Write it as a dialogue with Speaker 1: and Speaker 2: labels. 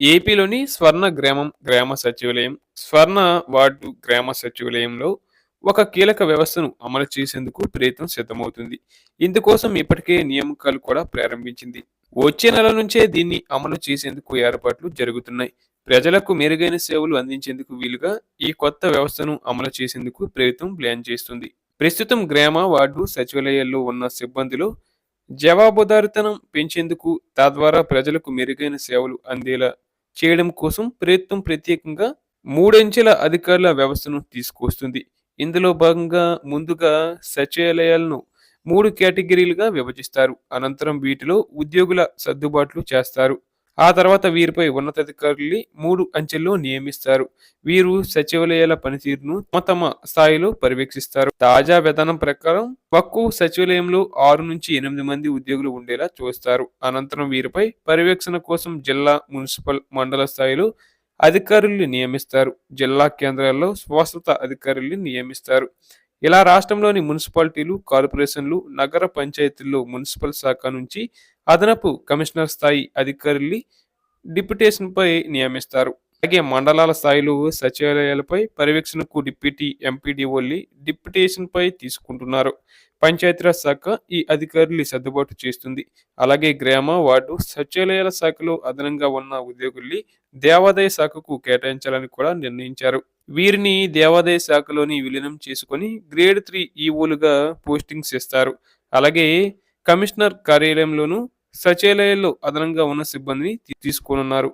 Speaker 1: ఏపీలోని స్వర్ణ గ్రామం గ్రామ సచివాలయం, స్వర్ణ వార్డు గ్రామ సచివాలయంలో ఒక కీలక వ్యవస్థను అమలు చేసేందుకు ప్రయత్నం సిద్ధమవుతుంది. ఇందుకోసం ఇప్పటికే నియామకాలు కూడా ప్రారంభించింది. వచ్చే నెల నుంచే దీన్ని అమలు చేసేందుకు ఏర్పాట్లు జరుగుతున్నాయి. ప్రజలకు మెరుగైన సేవలు అందించేందుకు వీలుగా ఈ కొత్త వ్యవస్థను అమలు చేసేందుకు ప్రభుత్వం ప్లాన్ చేస్తుంది. ప్రస్తుతం గ్రామ వార్డు సచివాలయాల్లో ఉన్న సిబ్బందిలో జవాబుదారీతనం పెంచేందుకు, తద్వారా ప్రజలకు మెరుగైన సేవలు అందేలా చేయడం కోసం ప్రభుత్వం ప్రత్యేకంగా మూడంచెల అధికారుల వ్యవస్థను తీసుకొస్తుంది. ఇందులో భాగంగా ముందుగా సచివాలయాలను 3 కేటగిరీలుగా విభజిస్తారు. అనంతరం వీటిలో ఉద్యోగుల సర్దుబాట్లు చేస్తారు. ఆ తర్వాత వీరిపై ఉన్నతాధికారుల్ని 3 అంచెల్లో నియమిస్తారు. వీరు సచివాలయాల పనితీరును తమ తమ స్థాయిలో పర్యవేక్షిస్తారు. తాజా విధానం ప్రకారం ఒక్కో సచివాలయంలో 6 నుంచి 8 మంది ఉద్యోగులు ఉండేలా చూస్తారు. అనంతరం వీరిపై పర్యవేక్షణ కోసం జిల్లా, మున్సిపల్, మండల స్థాయిలో అధికారుల్ని నియమిస్తారు. జిల్లా కేంద్రాల్లో స్వస్థత అధికారుల్ని నియమిస్తారు. ఇలా రాష్ట్రంలోని మున్సిపాలిటీలు, కార్పొరేషన్లు, నగర పంచాయతీల్లో మున్సిపల్ శాఖ నుంచి అదనపు కమిషనర్ స్థాయి అధికారుల్ని డిప్యుటేషన్పై నియమిస్తారు. అలాగే మండలాల స్థాయిలో సచివాలయాలపై పర్యవేక్షణకు డిప్యూటీ ఎంపీడీఓల్ని డిప్యుటేషన్పై తీసుకుంటున్నారు. పంచాయతీరాజ్ శాఖ ఈ అధికారుల్ని సర్దుబాటు చేస్తుంది. అలాగే గ్రామ, వార్డు సచివాలయాల శాఖలో అదనంగా ఉన్న ఉద్యోగుల్ని దేవాదాయ శాఖకు కేటాయించాలని కూడా నిర్ణయించారు. వీరిని దేవాదాయ శాఖలోని విలీనం చేసుకొని గ్రేడ్ 3 ఈఓలుగా పోస్టింగ్స్ ఇస్తారు. అలాగే కమిషనర్ కార్యాలయంలోనూ సచివాలయాల్లో అదనంగా ఉన్న సిబ్బందిని తీసుకోనున్నారు.